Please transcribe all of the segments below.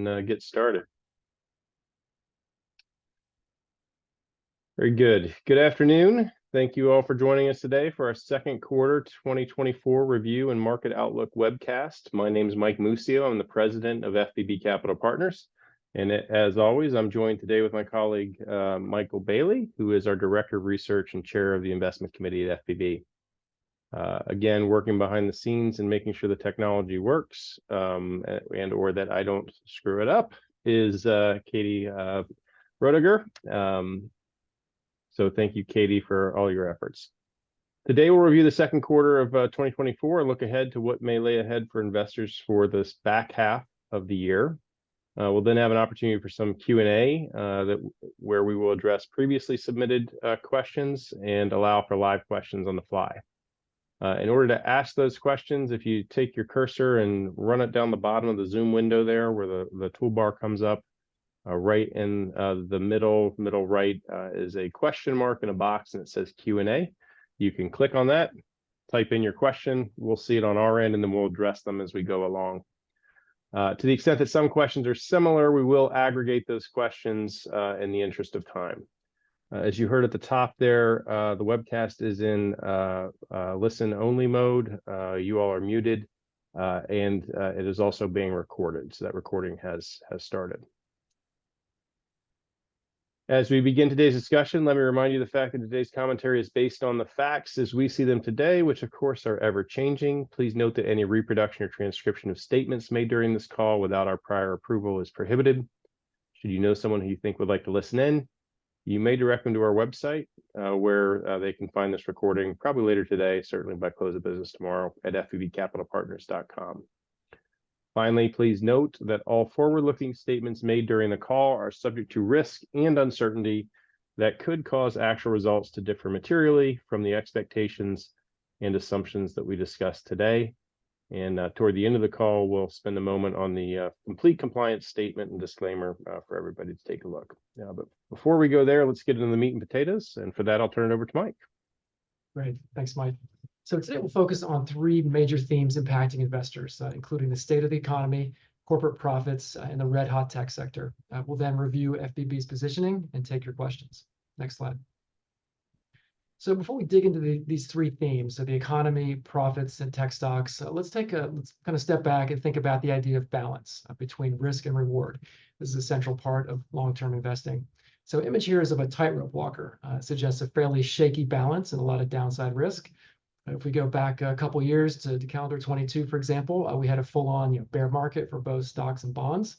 and get started. Very good. Good afternoon. Thank you all for joining us today for our second quarter 2024 review and market outlook webcast. My name is Mike Musio. I'm the president of FBB Capital Partners. And as always, I'm joined today with my colleague, Michael Bailey, who is our director of research and chair of the investment committee at FBB. Again, working behind the scenes and making sure the technology works and or that I don't screw it up is Katie Roediger. So thank you, Katie, for all your efforts. Today, we'll review the second quarter of 2024 and look ahead to what may lay ahead for investors for this back half of the year. We'll then have an opportunity for some Q&A where we will address previously submitted questions and allow for live questions on the fly. In order to ask those questions, if you take your cursor and run it down the bottom of the Zoom window there where the toolbar comes up, right in the middle right is a question mark in a box and it says Q&A. You can click on that, type in your question. We'll see it on our end and then we'll address them as we go along. To the extent that some questions are similar, we will aggregate those questions in the interest of time. As you heard at the top there, the webcast is in listen-only mode. You all are muted, and it is also being recorded, so that recording has started. As we begin today's discussion, let me remind you the fact that today's commentary is based on the facts as we see them today, which of course are ever-changing. Please note that any reproduction or transcription of statements made during this call without our prior approval is prohibited. Should you know someone who you think would like to listen in, you may direct them to our website where they can find this recording probably later today, certainly by close of business tomorrow at FBBcapitalpartners.com. Finally, please note that all forward-looking statements made during the call are subject to risk and uncertainty that could cause actual results to differ materially from the expectations and assumptions that we discussed today. And toward the end of the call, we'll spend a moment on the complete compliance statement and disclaimer for everybody to take a look. But before we go there, let's get into the meat and potatoes. And for that, I'll turn it over to Mike. Great. Thanks, Mike. So today we'll focus on three major themes impacting investors, including the state of the economy, corporate profits, and the red-hot tech sector. We'll then review FBB's positioning and take your questions. Next slide. So before we dig into these three themes, so the economy, profits, and tech stocks, let's kind of step back and think about the idea of balance between risk and reward. This is a central part of long-term investing. So image here is of a tightrope walker. Suggests a fairly shaky balance and a lot of downside risk. If we go back a couple years to calendar 22, for example, we had a full-on bear market for both stocks and bonds.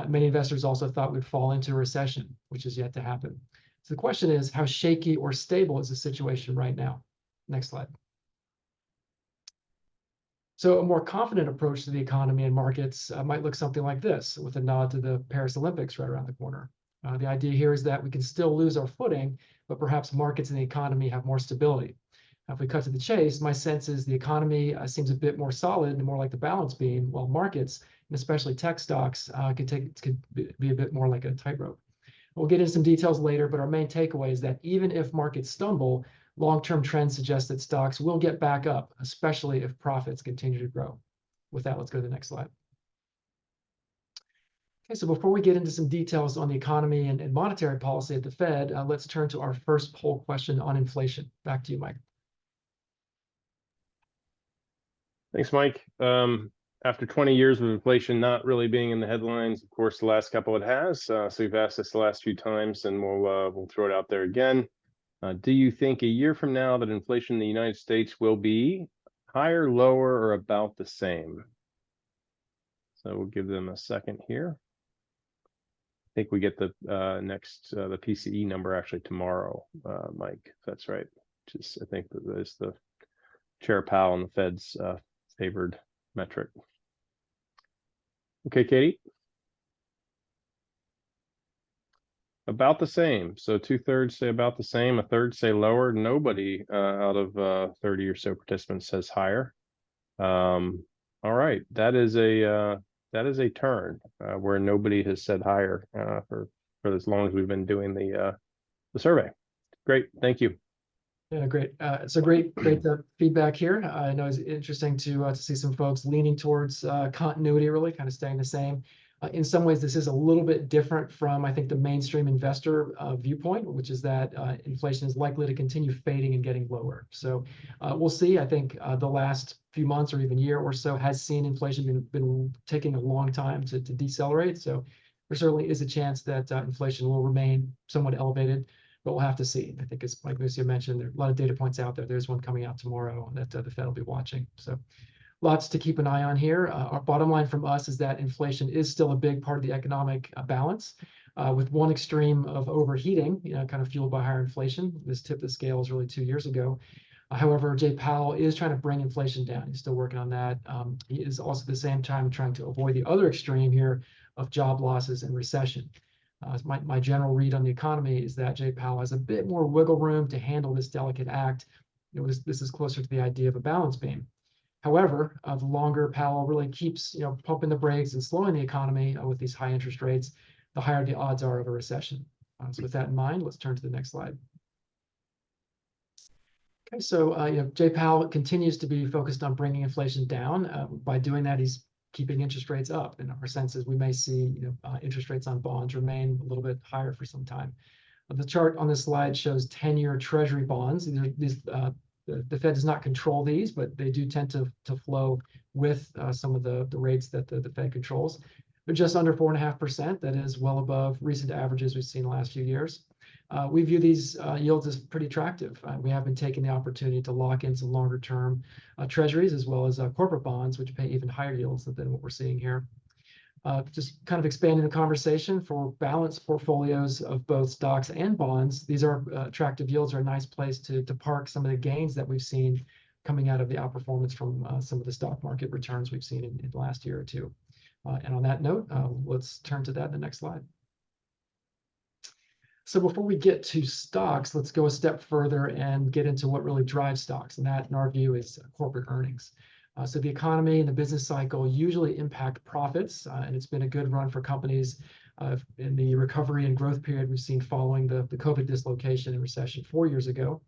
Many investors also thought we'd fall into a recession, which is yet to happen. So the question is, how shaky or stable is the situation right now? Next slide. So a more confident approach to the economy and markets might look something like this, with a nod to the Paris Olympics right around the corner. The idea here is that we can still lose our footing, but perhaps markets and the economy have more stability. Now, if we cut to the chase, my sense is the economy seems a bit more solid and more like the balance beam, while markets, and especially tech stocks, could be a bit more like a tightrope. We'll get into some details later, but our main takeaway is that even if markets stumble, long-term trends suggest that stocks will get back up, especially if profits continue to grow. With that, let's go to the next slide. Okay, so before we get into some details on the economy and monetary policy at the Fed, let's turn to our first poll question on inflation. Back to you, Mike. Thanks, Mike. After 20 years of inflation not really being in the headlines, of course, the last couple it has. So we've asked this the last few times, and we'll throw it out there again. Do you think a year from now that inflation in the United States will be higher, lower, or about the same? So we'll give them a second here. I think we get the the PCE number actually tomorrow, Mike, if that's right. Just I think that is the Chair Powell and the Fed's favored metric. Okay, Katie. About the same. So 2/3 say about the same, a third say lower. Nobody out of 30 or so participants says higher. All right, that is a turn where nobody has said higher for as long as we've been doing the survey. Great, thank you. Yeah, great. So great feedback here. I know it's interesting to see some folks leaning towards continuity, really kind of staying the same. In some ways, this is a little bit different from, I think, the mainstream investor viewpoint, which is that inflation is likely to continue fading and getting lower. So we'll see. I think the last few months or even year or so has seen inflation been taking a long time to decelerate. So there certainly is a chance that inflation will remain somewhat elevated, but we'll have to see. I think, as Mike Lucio mentioned, there are a lot of data points out there. There's one coming out tomorrow that the Fed will be watching. So lots to keep an eye on here. Our bottom line from us is that inflation is still a big part of the economic balance, with one extreme of overheating, kind of fueled by higher inflation. This tipped the scales really 2 years ago. However, Jay Powell is trying to bring inflation down. He's still working on that. He is also at the same time trying to avoid the other extreme here of job losses and recession. My general read on the economy is that Jay Powell has a bit more wiggle room to handle this delicate act. This is closer to the idea of a balance beam. However, the longer Powell really keeps, pumping the brakes and slowing the economy with these high interest rates, the higher the odds are of a recession. So with that in mind, let's turn to the next slide. Okay, so Jay Powell continues to be focused on bringing inflation down. By doing that, he's keeping interest rates up. And our sense is we may see interest rates on bonds remain a little bit higher for some time. The chart on this slide shows 10-year Treasury bonds. The Fed does not control these, but they do tend to flow with some of the rates that the Fed controls. They're just under 4.5%. That is well above recent averages we've seen the last few years. We view these yields as pretty attractive. We have been taking the opportunity to lock in some longer-term treasuries as well as corporate bonds, which pay even higher yields than what we're seeing here. Just kind of expanding the conversation, for balanced portfolios of both stocks and bonds, these are attractive yields, are a nice place to park some of the gains that we've seen coming out of the outperformance from some of the stock market returns we've seen in the last year or two. And on that note, let's turn to that in the next slide. So before we get to stocks, let's go a step further and get into what really drives stocks. And that, in our view, is corporate earnings. So the economy and the business cycle usually impact profits, and it's been a good run for companies in the recovery and growth period we've seen following the COVID dislocation and recession 4 years ago.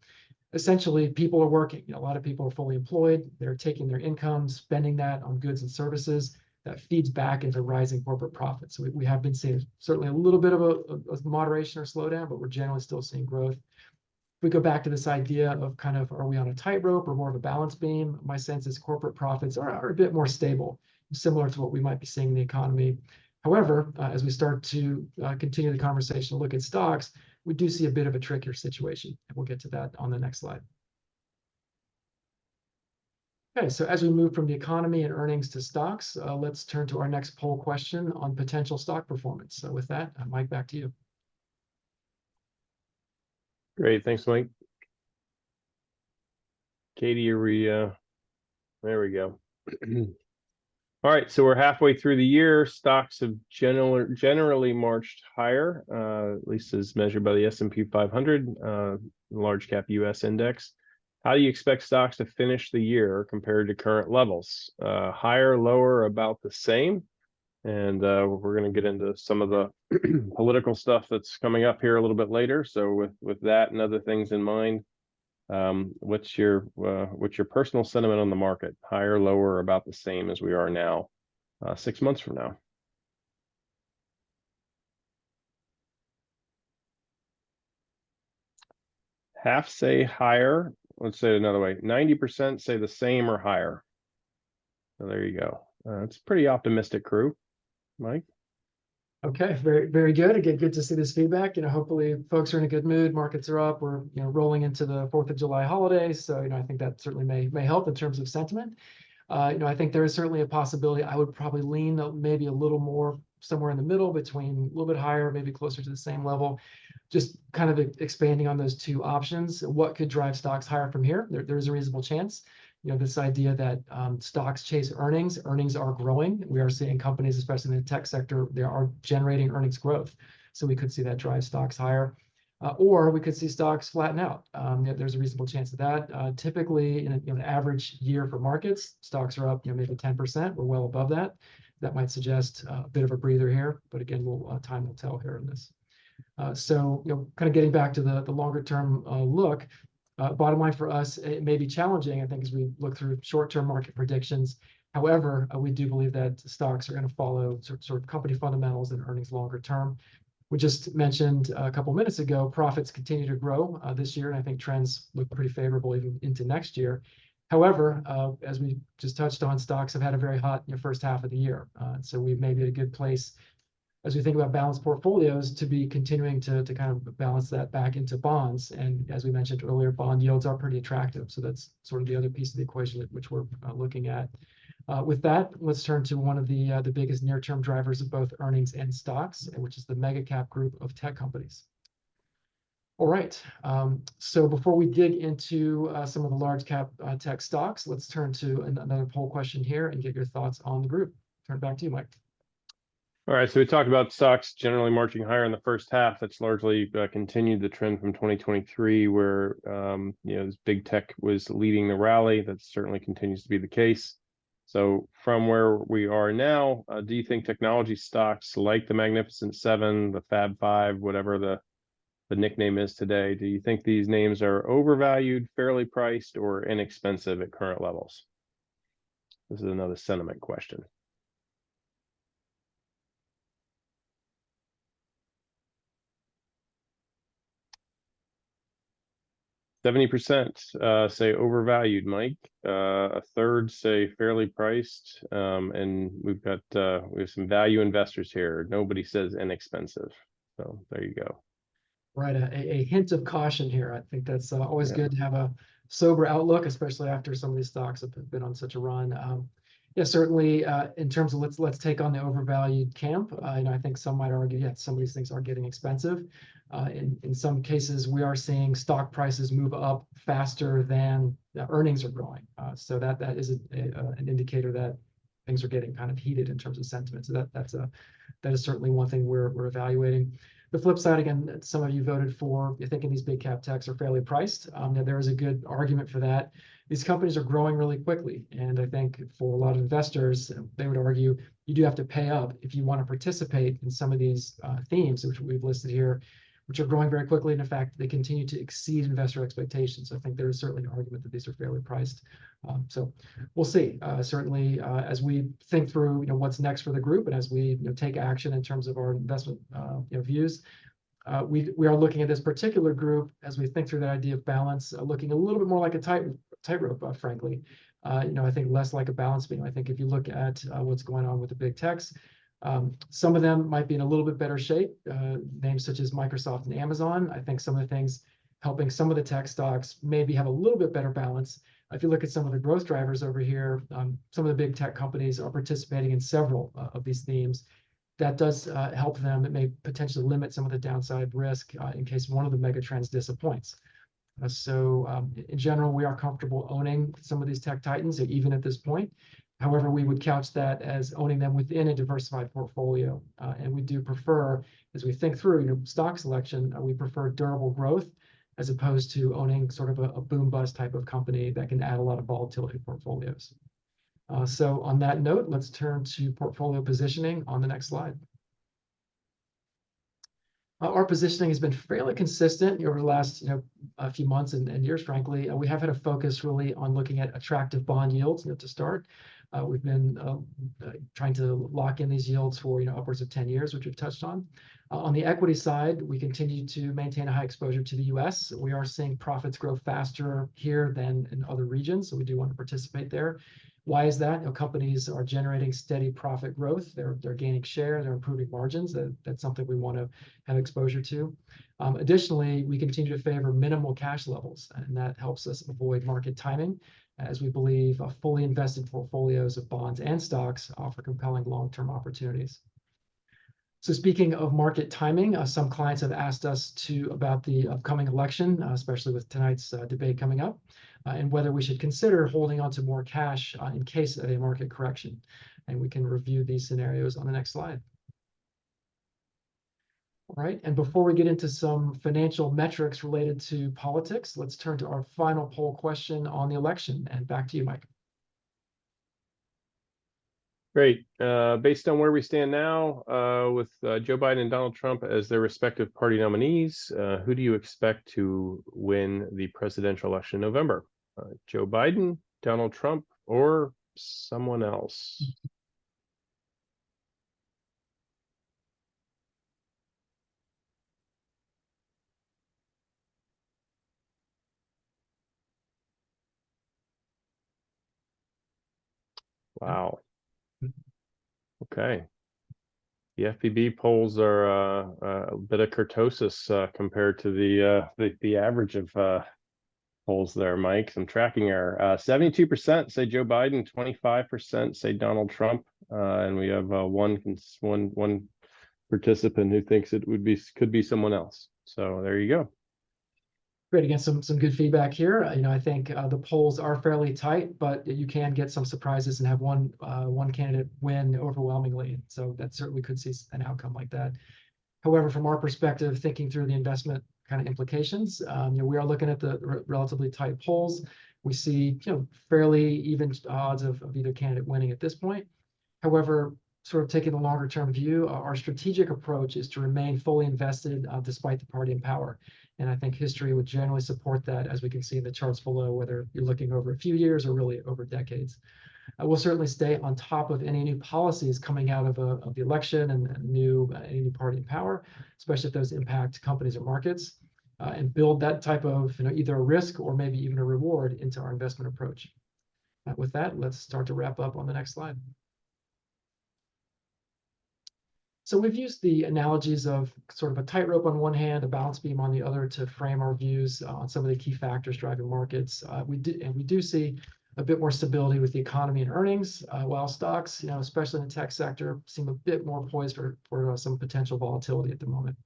Essentially, people are working. A lot of people are fully employed. They're taking their income, spending that on goods and services. That feeds back into rising corporate profits. So we have been seeing certainly a little bit of a moderation or slowdown, but we're generally still seeing growth. If we go back to this idea of kind of, are we on a tightrope or more of a balance beam? My sense is corporate profits are a bit more stable, similar to what we might be seeing in the economy. However, as we start to continue the conversation, look at stocks, we do see a bit of a trickier situation. And we'll get to that on the next slide. Okay, so as we move from the economy and earnings to stocks, let's turn to our next poll question on potential stock performance. So with that, Mike, back to you. Great, thanks, Mike. Katie, are we, there we go. All right, so we're halfway through the year. Stocks have generally marched higher, at least as measured by the S&P 500, large cap US index. How do you expect stocks to finish the year compared to current levels? Higher, lower, about the same? And we're going to get into some of the political stuff that's coming up here a little bit later. So with that and other things in mind, what's your personal sentiment on the market? Higher, lower, about the same as we are now, 6 months from now? Half say higher. Let's say it another way. 90% say the same or higher. So there you go. It's a pretty optimistic crew, Mike. Okay, very, very good. Again, good to see this feedback. Hopefully folks are in a good mood. Markets are up. We're rolling into the 4th of July holidays, so I think that certainly may help in terms of sentiment. I think there is certainly a possibility. I would probably lean maybe a little more somewhere in the middle, between a little bit higher, maybe closer to the same level. Just kind of expanding on those two options. What could drive stocks higher from here? There is a reasonable chance. This idea that stocks chase earnings. Earnings are growing. We are seeing companies, especially in the tech sector, they are generating earnings growth. So we could see that drive stocks higher. Or we could see stocks flatten out. There's a reasonable chance of that. Typically, in an average year for markets, stocks are up maybe 10%. We're well above that. That might suggest a bit of a breather here. But again, time will tell here in this. So kind of getting back to the longer term look, bottom line for us, it may be challenging, I think, as we look through short-term market predictions. However, we do believe that stocks are going to follow sort of company fundamentals and earnings longer term. We just mentioned a couple minutes ago, profits continue to grow this year, and I think trends look pretty favorable even into next year. However, as we just touched on, stocks have had a very hot first half of the year. So we may be at a good place as we think about balanced portfolios to be continuing to kind of balance that back into bonds. And as we mentioned earlier, bond yields are pretty attractive. So that's sort of the other piece of the equation which we're looking at. With that, let's turn to one of the biggest near-term drivers of both earnings and stocks, which is the mega cap group of tech companies. All right, so before we dig into some of the large cap tech stocks, let's turn to another poll question here and get your thoughts on the group. Turn it back to you, Mike. All right, so we talked about stocks generally marching higher in the first half. That's largely continued the trend from 2023, where big tech was leading the rally. That certainly continues to be the case. So from where we are now, do you think technology stocks like the Magnificent Seven, the Fab Five, whatever the nickname is today, do you think these names are overvalued, fairly priced, or inexpensive at current levels? This is another sentiment question. 70% say overvalued, Mike. A third say fairly priced, and we have some value investors here. Nobody says inexpensive. So there you go. Right, a hint of caution here. I think that's always good to have a sober outlook, especially after some of these stocks have been on such a run. Yeah, certainly in terms of let's take on the overvalued camp. I think some might argue, yeah, some of these things are getting expensive. In some cases, we are seeing stock prices move up faster than the earnings are growing. So that is an indicator that things are getting kind of heated in terms of sentiment. So that is certainly one thing we're evaluating. The flip side, again, some of you voted for, you're thinking these big cap techs are fairly priced. Now there is a good argument for that. These companies are growing really quickly. And I think for a lot of investors, they would argue you do have to pay up if you want to participate in some of these themes, which we've listed here, which are growing very quickly. And in fact, they continue to exceed investor expectations. I think there is certainly an argument that these are fairly priced. So we'll see. Certainly, as we think through, what's next for the group, and as we take action in terms of our investment views, we are looking at this particular group as we think through that idea of balance, looking a little bit more like a tightrope, frankly. I think less like a balance beam. I think if you look at what's going on with the big techs, some of them might be in a little bit better shape, names such as Microsoft and Amazon. I think some of the things helping some of the tech stocks maybe have a little bit better balance. If you look at some of the growth drivers over here, some of the big tech companies are participating in several of these themes. That does help them. It may potentially limit some of the downside risk in case one of the mega trends disappoints. So in general, we are comfortable owning some of these tech titans, even at this point. However, we would couch that as owning them within a diversified portfolio. And we do prefer, as we think through stock selection, we prefer durable growth as opposed to owning sort of a boom bust type of company that can add a lot of volatility to portfolios. So on that note, let's turn to portfolio positioning on the next slide. Our positioning has been fairly consistent over the last a few months and years, frankly. We have had a focus really on looking at attractive bond yields to start. We've been trying to lock in these yields for upwards of 10 years, which we've touched on. On the equity side, we continue to maintain a high exposure to the US. We are seeing profits grow faster here than in other regions, so we do want to participate there. Why is that? Companies are generating steady profit growth. They're gaining share. They're improving margins. That's something we want to have exposure to. Additionally, we continue to favor minimal cash levels, and that helps us avoid market timing, as we believe fully invested portfolios of bonds and stocks offer compelling long-term opportunities. So speaking of market timing, some clients have asked us about the upcoming election, especially with tonight's debate coming up, and whether we should consider holding on to more cash in case of a market correction. And we can review these scenarios on the next slide. All right, and before we get into some financial metrics related to politics, let's turn to our final poll question on the election. And back to you, Mike. Great. Based on where we stand now with Joe Biden and Donald Trump as their respective party nominees, who do you expect to win the presidential election in November? Joe Biden, Donald Trump, or someone else. Wow. Okay. The FBB polls are a bit of kurtosis compared to the average of polls there, Mike. I'm tracking our 72% say Joe Biden, 25% say Donald Trump, and we have one participant who thinks it could be someone else. So there you go. Great. Again, some good feedback here. I think the polls are fairly tight, but you can get some surprises and have one candidate win overwhelmingly. So that certainly could see an outcome like that. However, from our perspective, thinking through the investment kind of implications, we are looking at the relatively tight polls. We see fairly even odds of either candidate winning at this point. However, sort of taking the longer term view, our strategic approach is to remain fully invested despite the party in power. And I think history would generally support that, as we can see in the charts below, whether you're looking over a few years or really over decades. We'll certainly stay on top of any new policies coming out of the election and any new party in power, especially if those impact companies or markets, and build that type of either a risk or maybe even a reward into our investment approach. With that, let's start to wrap up on the next slide. So we've used the analogies of sort of a tightrope on one hand, a balance beam on the other to frame our views on some of the key factors driving markets. We do see a bit more stability with the economy and earnings, while stocks, especially in the tech sector, seem a bit more poised for some potential volatility at the moment.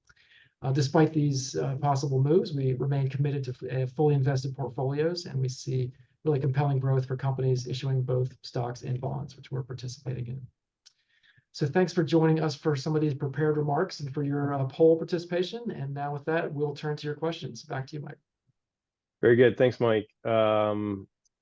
Despite these possible moves, we remain committed to fully invested portfolios, and we see really compelling growth for companies issuing both stocks and bonds, which we're participating in. So thanks for joining us for some of these prepared remarks and for your poll participation. And now with that, we'll turn to your questions. Back to you, Mike. Very good. Thanks, Mike.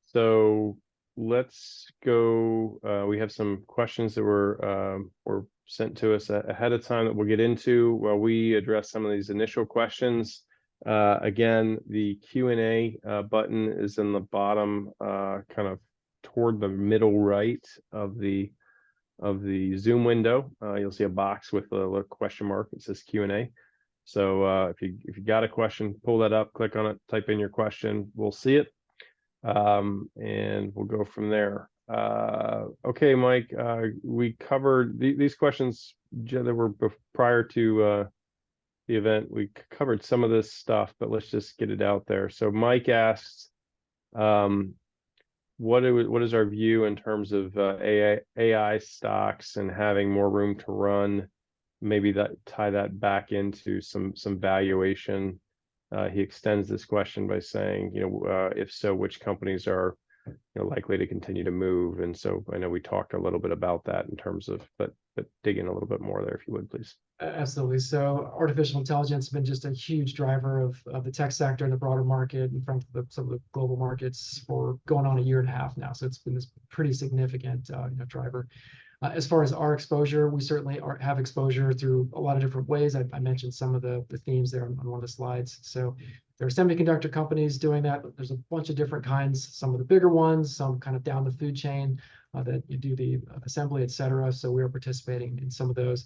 So let's go. We have some questions that were sent to us ahead of time that we'll get into while we address some of these initial questions. Again, the Q&A button is in the bottom, kind of toward the middle right of the Zoom window. You'll see a box with a little question mark. It says Q&A. So if you got a question, pull that up, click on it, type in your question. We'll see it, and we'll go from there. Okay, Mike, we covered these questions that were prior to the event. We covered some of this stuff, but let's just get it out there. So Mike asks, what is our view in terms of AI stocks and having more room to run? Maybe tie that back into some valuation. He extends this question by saying, if so, which companies are likely to continue to move? And so I know we talked a little bit about that in terms of, but dig in a little bit more there, if you would, please. Absolutely. So artificial intelligence has been just a huge driver of the tech sector and the broader market in front of some of the global markets for going on a year and a half now. So it's been this pretty significant driver. As far as our exposure, we certainly have exposure through a lot of different ways. I mentioned some of the themes there on one of the slides. So there are semiconductor companies doing that. There's a bunch of different kinds, some of the bigger ones, some kind of down the food chain that you do the assembly, et cetera. So we are participating in some of those.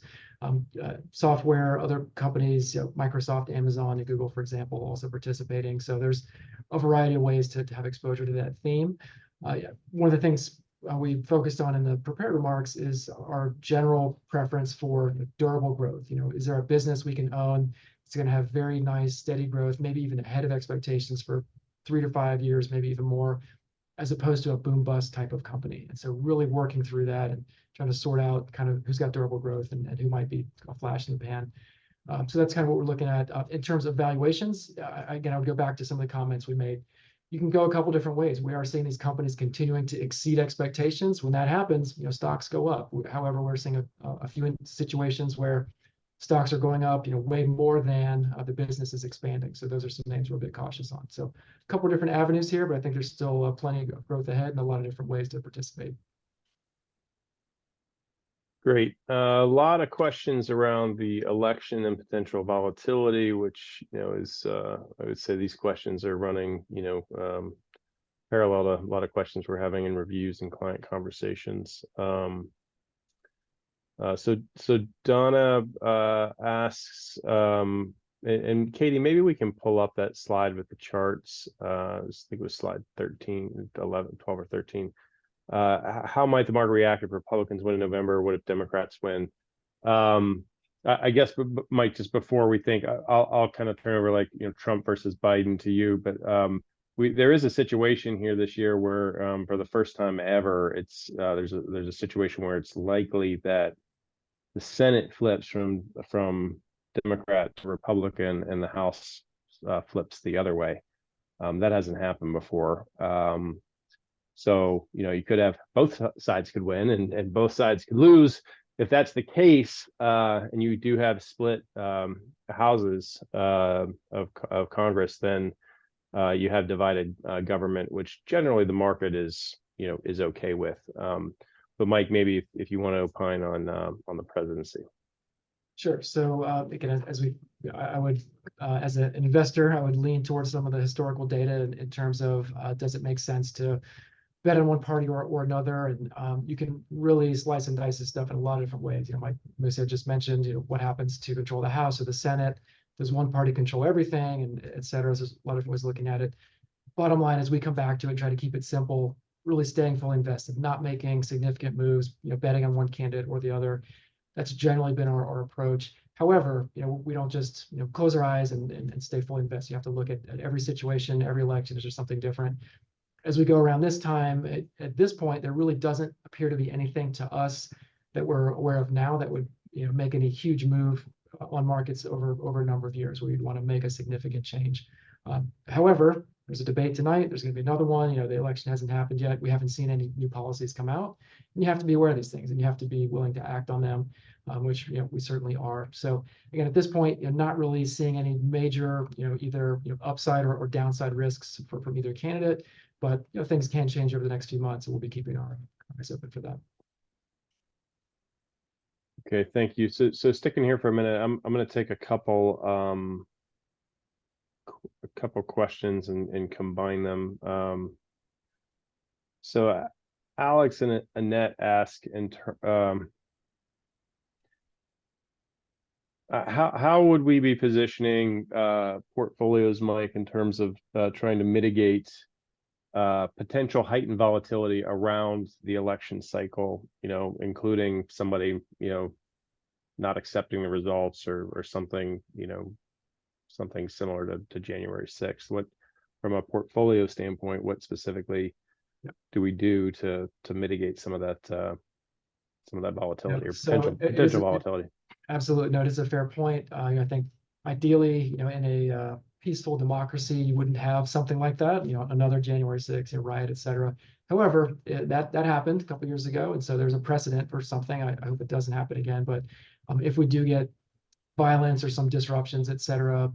Software, other companies, Microsoft, Amazon, and Google, for example, also participating. So there's a variety of ways to have exposure to that theme. One of the things we focused on in the prepared remarks is our general preference for durable growth. Is there a business we can own? It's going to have very nice, steady growth, maybe even ahead of expectations for 3 to 5 years, maybe even more, as opposed to a boom bust type of company. And so really working through that and trying to sort out kind of who's got durable growth and who might be a flash in the pan. So that's kind of what we're looking at. In terms of valuations, again, I would go back to some of the comments we made. You can go a couple different ways. We are seeing these companies continuing to exceed expectations. When that happens, stocks go up. However, we're seeing a few situations where stocks are going up, way more than the business is expanding. So those are some names we're a bit cautious on. So a couple of different avenues here, but I think there's still plenty of growth ahead and a lot of different ways to participate. Great. A lot of questions around the election and potential volatility, which is I would say these questions are running kind parallel to a lot of questions we're having in reviews and client conversations. So Donna asks, and Katie, maybe we can pull up that slide with the charts. I think it was slide 13, 11, 12 or 13. How might the market react if Republicans win in November? What if Democrats win? I guess, Mike, just before we think, I'll kind of turn over, like, Trump versus Biden to you, but there is a situation here this year where for the first time ever, it's there's a situation where it's likely that the Senate flips from Democrat to Republican, and the House flips the other way. That hasn't happened before. So you could have both sides could win and both sides could lose. If that's the case, and you do have split houses of Congress, then you have divided government, which generally the market is okay with. But Mike, maybe if you want to opine on the presidency. Sure. So again, I would, as an investor, I would lean towards some of the historical data in terms of does it make sense to bet on one party or another, and you can really slice and dice this stuff in a lot of different ways. Mike Musa just mentioned, what happens to control the House or the Senate? Does one party control everything, and et cetera? So there's a lot of different ways looking at it. Bottom line is we come back to it and try to keep it simple, really staying fully invested, not making significant moves, betting on one candidate or the other. That's generally been our approach. However, we don't just close our eyes and stay fully invested. You have to look at every situation, every election. Is there something different? As we go around this time, at this point, there really doesn't appear to be anything to us that we're aware of now that would make any huge move on markets over a number of years where you'd want to make a significant change. However, there's a debate tonight. There's going to be another one. The election hasn't happened yet. We haven't seen any new policies come out. And you have to be aware of these things, and you have to be willing to act on them, which we certainly are. So again, at this point, not really seeing any major either upside or downside risks from either candidate. But things can change over the next few months, and we'll be keeping our eyes open for that. Okay, thank you. So sticking here for a minute, I'm going to take a couple questions and combine them. So Alex and Annette ask how would we be positioning portfolios, Mike, in terms of trying to mitigate potential heightened volatility around the election cycle, including somebody, not accepting the results or something, something similar to January 6th. What, from a portfolio standpoint, what specifically do we do to mitigate some of that volatility or potential volatility? Absolutely. No, it's a fair point. I think ideally, in a peaceful democracy, you wouldn't have something like that, another January 6th, riot, et cetera. However, that happened a couple of years ago, and so there's a precedent for something. I hope it doesn't happen again. But if we do get violence or some disruptions, et cetera,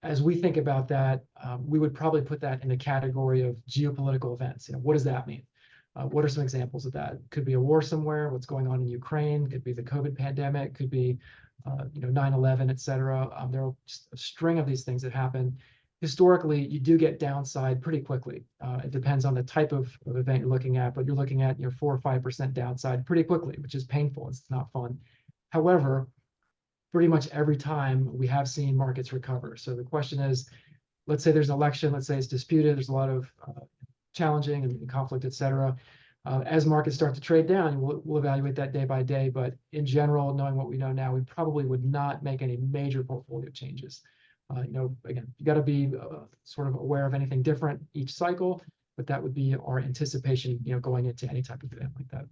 as we think about that, we would probably put that in the category of geopolitical events. What does that mean? What are some examples of that? Could be a war somewhere, what's going on in Ukraine, could be the COVID pandemic, could be 9/11, et cetera. There are just a string of these things that happen. Historically, you do get downside pretty quickly. It depends on the type of event you're looking at, but you're looking at 4 or 5% downside pretty quickly, which is painful. It's not fun. However, pretty much every time we have seen markets recover. So the question is, let's say there's an election, let's say it's disputed, there's a lot of challenging and conflict, et cetera. As markets start to trade down, we'll evaluate that day by day. But in general, knowing what we know now, we probably would not make any major portfolio changes. Again, you got to be sort of aware of anything different each cycle, but that would be our anticipation, going into any type of event like that.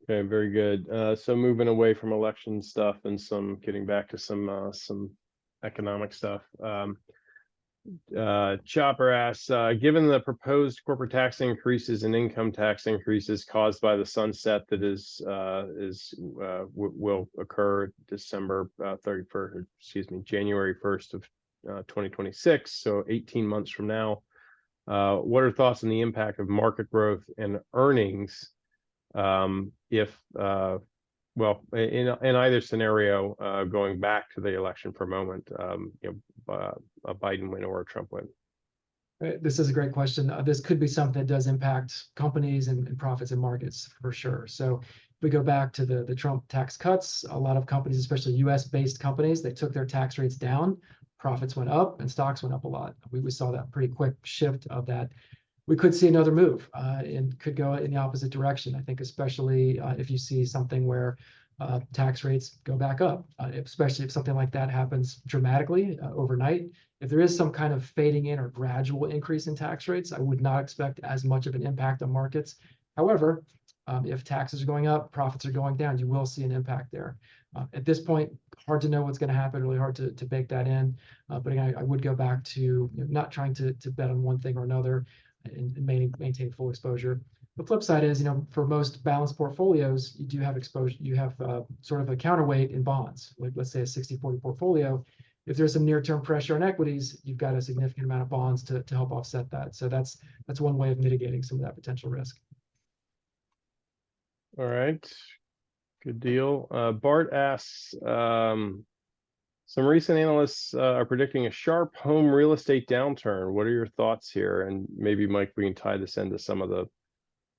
Okay, very good. So moving away from election stuff and getting back to some economic stuff. Chopper asks, given the proposed corporate tax increases and income tax increases caused by the sunset that will occur December 31st, January 1st of 2026, so 18 months from now, what are thoughts on the impact of market growth and earnings if in either scenario, going back to the election for a moment, a Biden win or a Trump win? This is a great question. This could be something that does impact companies and profits and markets for sure. So if we go back to the Trump tax cuts, a lot of companies, especially US-based companies, they took their tax rates down, profits went up, and stocks went up a lot. We saw that pretty quick shift of that. We could see another move and could go in the opposite direction. I think especially if you see something where tax rates go back up, especially if something like that happens dramatically overnight. If there is some kind of fading in or gradual increase in tax rates, I would not expect as much of an impact on markets. However, if taxes are going up, profits are going down, you will see an impact there. At this point, hard to know what's going to happen, really hard to bake that in. But again, I would go back to not trying to bet on one thing or another and maintain full exposure. The flip side is, for most balanced portfolios, you do have exposure, you have sort of a counterweight in bonds, like let's say a 60-40 portfolio. If there's some near-term pressure on equities, you've got a significant amount of bonds to help offset that. So that's one way of mitigating some of that potential risk. All right, good deal. Bart asks, some recent analysts are predicting a sharp home real estate downturn. What are your thoughts here? And maybe, Mike, we can tie this into some of the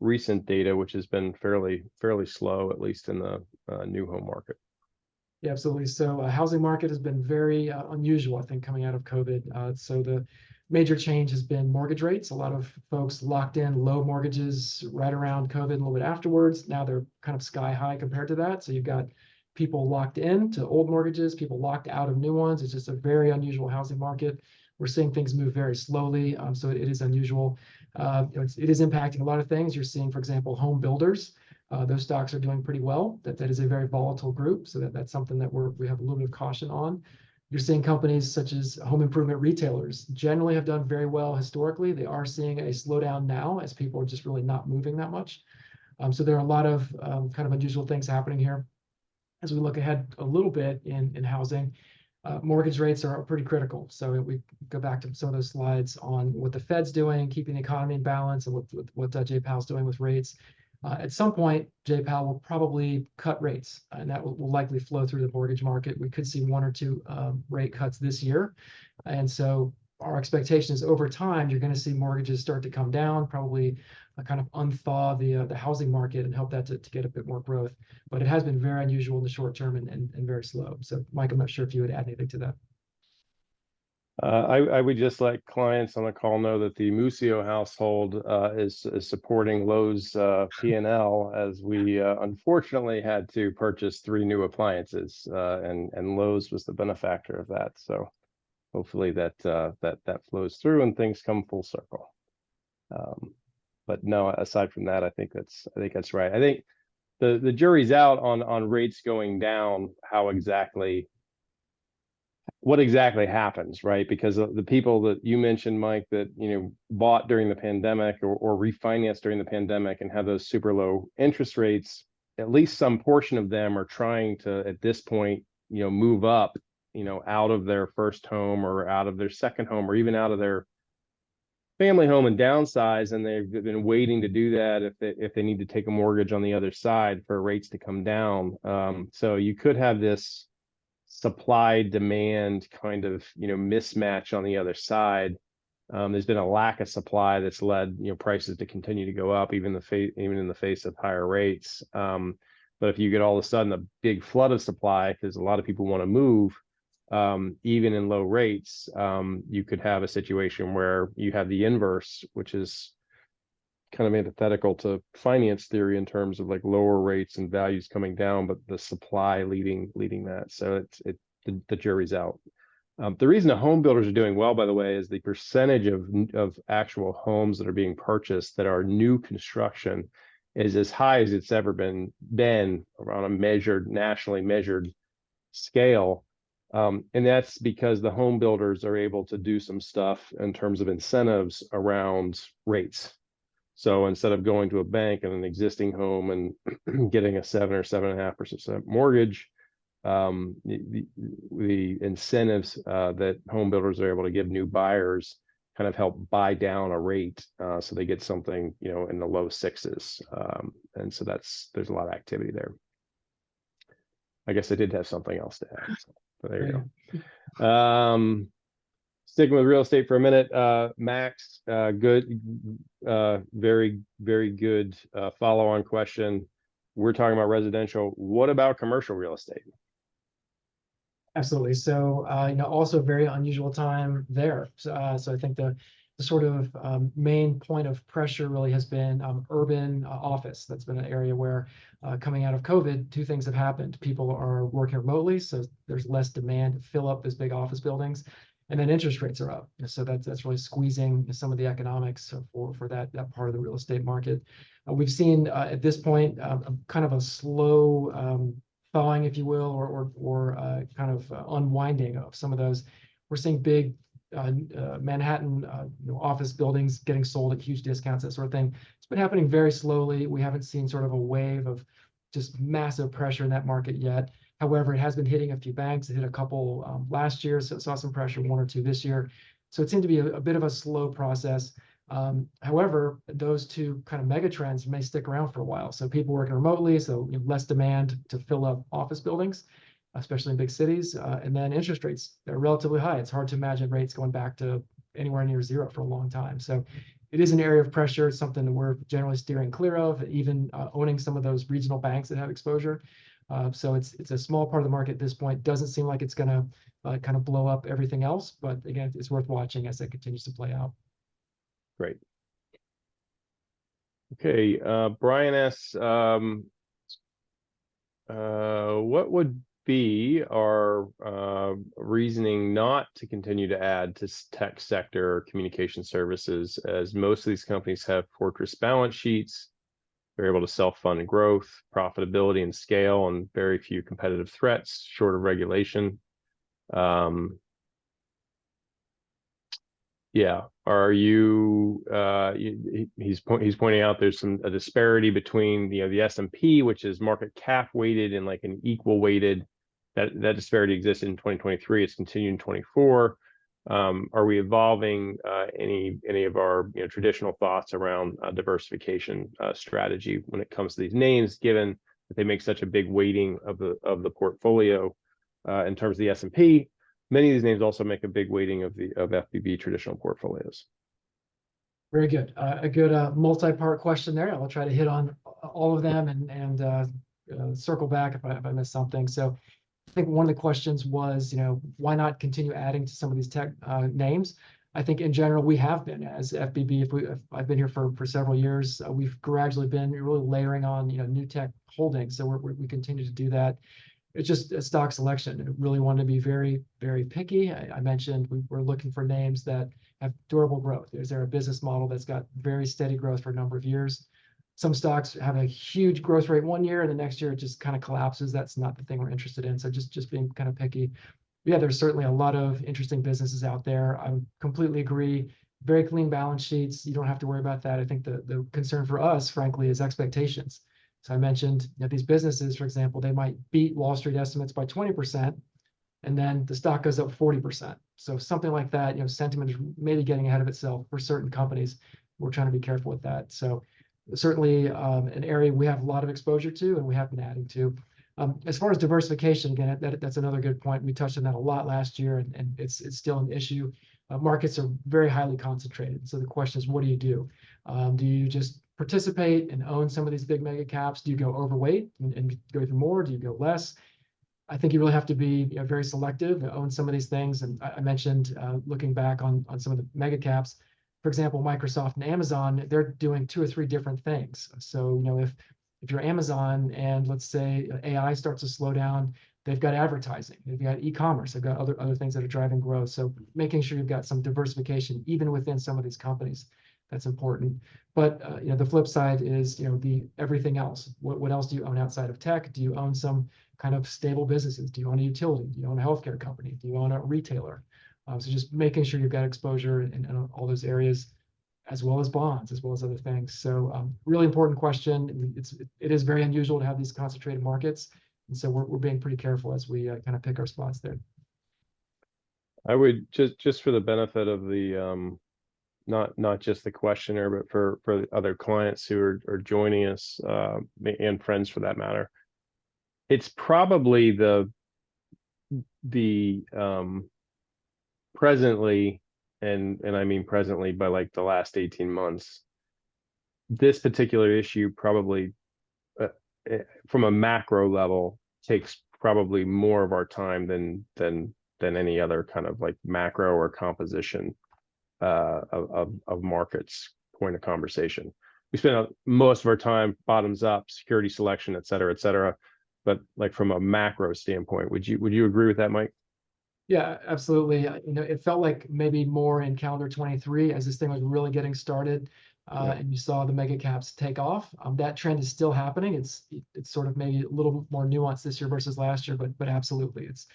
recent data, which has been fairly slow, at least in the new home market. Yeah, absolutely. So housing market has been very unusual, I think, coming out of COVID. So the major change has been mortgage rates. A lot of folks locked in low mortgages right around COVID, a little bit afterwards. Now they're kind of sky high compared to that. So you've got people locked in to old mortgages, people locked out of new ones. It's just a very unusual housing market. We're seeing things move very slowly. So it is unusual. It is impacting a lot of things. You're seeing, for example, home builders. Those stocks are doing pretty well. That is a very volatile group. So that's something that we have a little bit of caution on. You're seeing companies such as home improvement retailers generally have done very well historically. They are seeing a slowdown now as people are just really not moving that much. So there are a lot of kind of unusual things happening here. As we look ahead a little bit in housing, mortgage rates are pretty critical. So we go back to some of those slides on what the Fed's doing, keeping the economy in balance, and what Jay Powell's doing with rates. At some point, Jay Powell will probably cut rates, and that will likely flow through the mortgage market. We could see 1 or 2 rate cuts this year. And so our expectation is over time, you're going to see mortgages start to come down, probably kind of unthaw the housing market and help that to get a bit more growth. But it has been very unusual in the short term and very slow. So, Mike, I'm not sure if you would add anything to that. I would just let clients on the call know that the Musio household is supporting Lowe's P&L, as we unfortunately had to purchase 3 new appliances, and Lowe's was the benefactor of that. So hopefully that flows through and things come full circle. But no, aside from that, I think that's right. I think the jury's out on rates going down. What exactly happens, right? Because the people that you mentioned, Mike, that bought during the pandemic or refinanced during the pandemic and have those super low interest rates, at least some portion of them are trying to, at this point, move up, out of their first home or out of their second home or even out of their family home and downsize, and they've been waiting to do that if they need to take a mortgage on the other side for rates to come down. So you could have this supply demand kind of mismatch on the other side. There's been a lack of supply that's led prices to continue to go up even in the face of higher rates. But if you get all of a sudden a big flood of supply because a lot of people want to move, even in low rates, you could have a situation where you have the inverse, which is kind of antithetical to finance theory in terms of like lower rates and values coming down, but the supply leading that. So the jury's out. The reason the home builders are doing well, by the way, is the percentage of actual homes that are being purchased that are new construction is as high as it's ever been around a nationally measured scale. And that's because the home builders are able to do some stuff in terms of incentives around rates. So instead of going to a bank and an existing home and getting a 7 or 7.5% mortgage, the incentives that home builders are able to give new buyers kind of help buy down a rate, so they get something in the low 6s, and so there's a lot of activity there. I guess I did have something else to add. So there you go. sticking with real estate for a minute, Max, good, very, very good follow-on question. We're talking about residential. What about commercial real estate? Absolutely. So, also a very unusual time there. So I think the sort of main point of pressure really has been urban office. That's been an area where coming out of COVID, two things have happened. People are working remotely, so there's less demand to fill up those big office buildings. And then interest rates are up. So that's really squeezing some of the economics for that part of the real estate market. We've seen at this point kind of a slow thawing, if you will, or kind of unwinding of some of those. We're seeing big Manhattan office buildings getting sold at huge discounts, that sort of thing. It's been happening very slowly. We haven't seen sort of a wave of just massive pressure in that market yet. However, it has been hitting a few banks. It hit a couple last year, so it saw some pressure, one or two this year. So it seemed to be a bit of a slow process. However, those two kind of mega trends may stick around for a while. So people working remotely, so less demand to fill up office buildings, especially in big cities. And then interest rates, they're relatively high. It's hard to imagine rates going back to anywhere near zero for a long time. So it is an area of pressure. It's something that we're generally steering clear of, even owning some of those regional banks that have exposure. So it's a small part of the market at this point. Doesn't seem like it's going to kind of blow up everything else. But again, it's worth watching as it continues to play out. Great. Okay, Brian asks, what would be our reasoning not to continue to add to tech sector or communication services, as most of these companies have fortress balance sheets, they're able to self-fund growth, profitability, and scale, and very few competitive threats short of regulation. Yeah, are you? He's pointing out there's a disparity between the S&P, which is market cap weighted, and like an equal weighted. That disparity existed in 2023. It's continued in 24. Are we evolving any of our traditional thoughts around diversification strategy when it comes to these names, given that they make such a big weighting of the portfolio in terms of the S&P? Many of these names also make a big weighting of FBB traditional portfolios. Very good. A good multi-part question there. I'll try to hit on all of them and circle back if I miss something. So I think one of the questions was, why not continue adding to some of these tech names? I think in general, we have been, as FBB, if I've been here for several years, we've gradually been really layering on new tech holdings. So we continue to do that. It's just a stock selection. I really want to be very, very picky. I mentioned we're looking for names that have durable growth. Is there a business model that's got very steady growth for a number of years? Some stocks have a huge growth rate one year, and the next year it just kind of collapses. That's not the thing we're interested in. So just being kind of picky. Yeah, there's certainly a lot of interesting businesses out there. I would completely agree. Very clean balance sheets. You don't have to worry about that. I think the concern for us, frankly, is expectations. So I mentioned these businesses, for example, they might beat Wall Street estimates by 20%, and then the stock goes up 40%. So something like that, sentiment is maybe getting ahead of itself for certain companies. We're trying to be careful with that. So certainly an area we have a lot of exposure to, and we have been adding to. As far as diversification, again, that's another good point. We touched on that a lot last year, and it's still an issue. Markets are very highly concentrated. So the question is, what do you do? Do you just participate and own some of these big mega caps? Do you go overweight and go even more? Do you go less? I think you really have to be very selective and own some of these things. And I mentioned looking back on some of the mega caps, for example, Microsoft and Amazon, they're doing 2 or 3 different things. So if you're Amazon and let's say AI starts to slow down, they've got advertising, they've got e-commerce, they've got other things that are driving growth. So making sure you've got some diversification even within some of these companies. That's important. But the flip side is the everything else. What else do you own outside of tech? Do you own some kind of stable businesses? Do you own a utility? Do you own a healthcare company? Do you own a retailer? So just making sure you've got exposure in all those areas, as well as bonds, as well as other things. So really important question. It is very unusual to have these concentrated markets, and so we're being pretty careful as we kind of pick our spots there. I would just for the benefit of the not just the questioner, but for the other clients who are joining us and friends for that matter, it's probably the presently and I mean presently by like the last 18 months, this particular issue probably uh, from a macro level takes probably more of our time than any other kind of like macro or composition of markets point of conversation. We spend most of our time bottoms up, security selection, et cetera. But like from a macro standpoint, would you agree with that, Mike? Yeah, absolutely. It felt like maybe more in calendar 23 as this thing was really getting started, Yeah. and you saw the mega caps take off. That trend is still happening. It's sort of maybe a little more nuanced this year versus last year, but absolutely, it's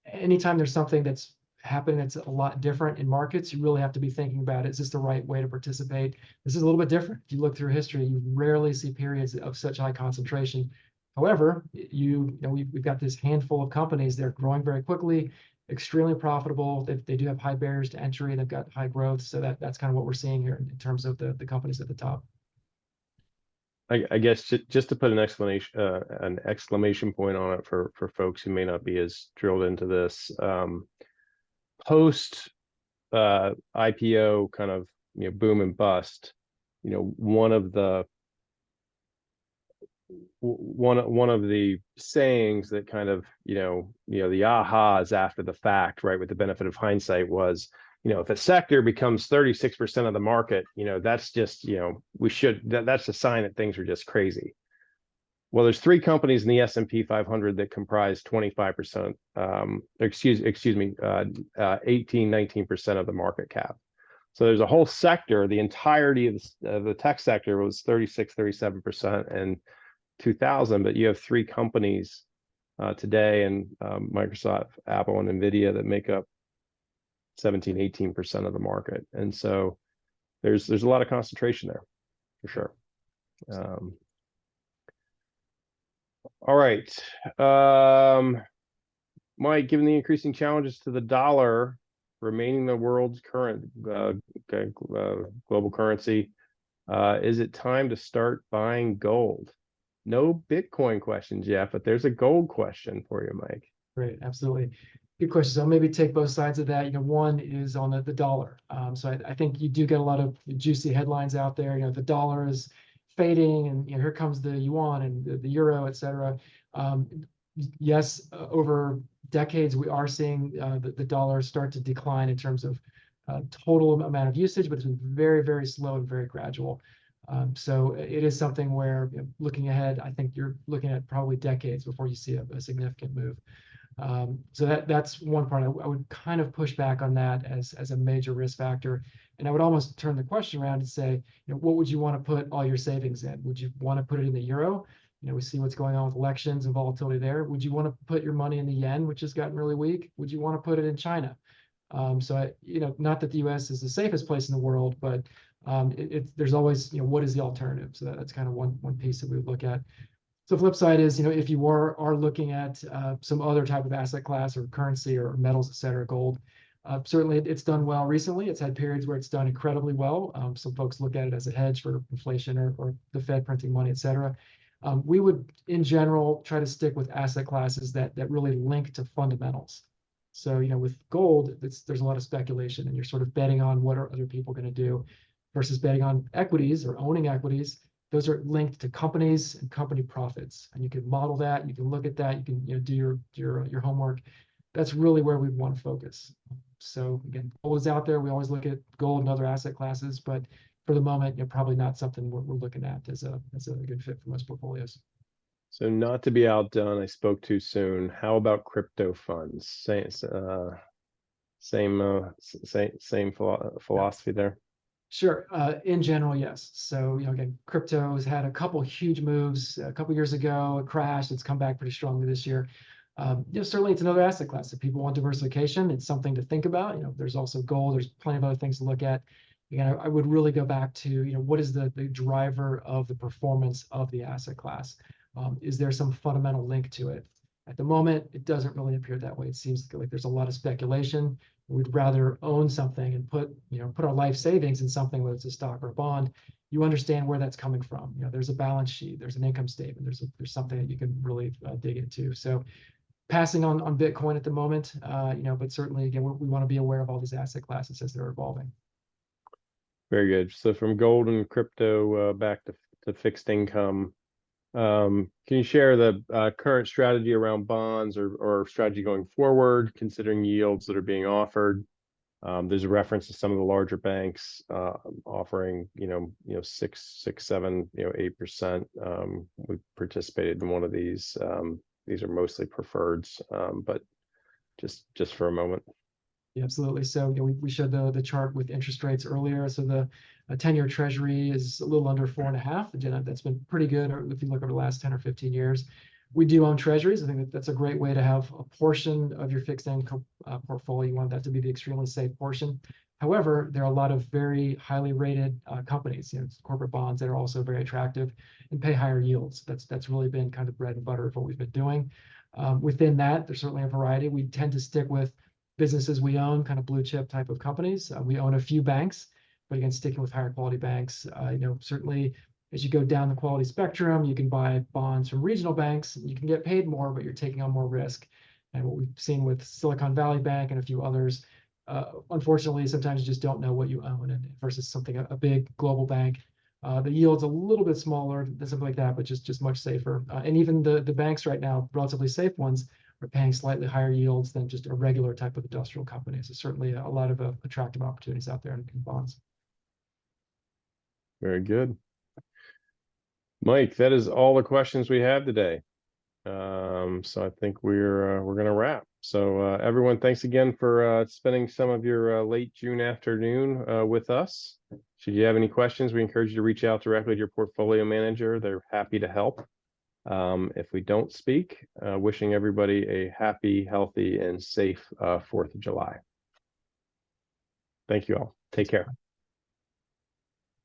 anytime there's something that's happening that's a lot different in markets, you really have to be thinking about, is this the right way to participate? This is a little bit different. If you look through history, you rarely see periods of such high concentration. However, we've got this handful of companies. They're growing very quickly, extremely profitable. They do have high barriers to entry. They've got high growth. So that's kind of what we're seeing here in terms of the companies at the top. I guess just to put an exclamation point on it for folks who may not be as drilled into this, post IPO kind of boom and bust, one of the sayings that kind of the ahas after the fact, right, with the benefit of hindsight, was if a sector becomes 36% of the market, that's just that's a sign that things are just crazy. Well, there's three companies in the S&P 500 that comprise 25%, excuse me, 19% of the market cap. So there's a whole sector, the entirety of the tech sector was 37% in 2000, but you have three companies today, and Microsoft, Apple, and NVIDIA, that make up 17-18% of the market. And so there's a lot of concentration there, for sure. All right. Mike, given the increasing challenges to the dollar remaining the world's current global currency, is it time to start buying gold? No Bitcoin questions yet, but there's a gold question for you, Mike. Great, absolutely. Good question. So I'll maybe take both sides of that. One is on the dollar. So I think you do get a lot of juicy headlines out there. The dollar is fading, and here comes the yuan and the euro, et cetera. Yes, over decades, we are seeing the dollar start to decline in terms of total amount of usage, but it's been very, very slow and very gradual. So it is something where, looking ahead, I think you're looking at probably decades before you see a significant move. So that's one part. I would kind of push back on that as a major risk factor. And I would almost turn the question around and say, what would you want to put all your savings in? Would you want to put it in the euro? We see what's going on with elections and volatility there. Would you want to put your money in the yen, which has gotten really weak? Would you want to put it in China? So not that the U.S. is the safest place in the world, but there's always, what is the alternative? So that's kind of one piece that we would look at. So flip side is, if you are looking at some other type of asset class or currency or metals, et cetera, gold, certainly it's done well recently. It's had periods where it's done incredibly well. Some folks look at it as a hedge for inflation or the Fed printing money, et cetera. We would, in general, try to stick with asset classes that really link to fundamentals. So, with gold, there's a lot of speculation, and you're sort of betting on what are other people going to do versus betting on equities or owning equities. Those are linked to companies and company profits, and you can model that. You can look at that. You can do your homework. That's really where we want to focus. So again, gold is out there. We always look at gold and other asset classes, but for the moment, probably not something we're looking at as a good fit for most portfolios. So not to be outdone, I spoke too soon. How about crypto funds? Same philosophy there. Sure. In general, yes. So, again, crypto has had a couple huge moves a couple years ago. It crashed. It's come back pretty strongly this year. Certainly it's another asset class. If people want diversification, it's something to think about. There's also gold. There's plenty of other things to look at. Again, I would really go back to, what is the driver of the performance of the asset class? Is there some fundamental link to it? At the moment, it doesn't really appear that way. It seems like there's a lot of speculation. We'd rather own something and put our life savings in something, whether it's a stock or a bond. You understand where that's coming from. There's a balance sheet, there's an income statement, there's something that you can really dig into. So passing on Bitcoin at the moment, but certainly again, we want to be aware of all these asset classes as they're evolving. Very good. So from gold and crypto back to fixed income, can you share the current strategy around bonds or strategy going forward, considering yields that are being offered? There's a reference to some of the larger banks offering, 7, 8%. We participated in one of these. These are mostly preferreds, but just for a moment. Yeah, absolutely. So we showed the chart with interest rates earlier. So the 10-year Treasury is a little under 4.5. Again, that's been pretty good if you look over the last 10 or 15 years. We do own Treasuries. I think that's a great way to have a portion of your fixed income portfolio. You want that to be the extremely safe portion. However, there are a lot of very highly rated companies, corporate bonds that are also very attractive and pay higher yields. That's really been kind of bread and butter of what we've been doing. Within that, there's certainly a variety. We tend to stick with businesses we own, kind of blue chip type of companies. We own a few banks, but again, sticking with higher quality banks. Certainly as you go down the quality spectrum, you can buy bonds from regional banks. You can get paid more, but you're taking on more risk. And what we've seen with Silicon Valley Bank and a few others, unfortunately, sometimes you just don't know what you own, and versus something a big global bank. The yield's a little bit smaller than something like that, but just much safer. And even the banks right now, relatively safe ones, are paying slightly higher yields than just a regular type of industrial company. So certainly a lot of attractive opportunities out there in bonds. Very good. Mike, that is all the questions we have today. So I think we're going to wrap. So everyone, thanks again for spending some of your late June afternoon with us. Should you have any questions, we encourage you to reach out directly to your portfolio manager. They're happy to help. If we don't speak, wishing everybody a happy, healthy, and safe 4th of July. Thank you all. Take care.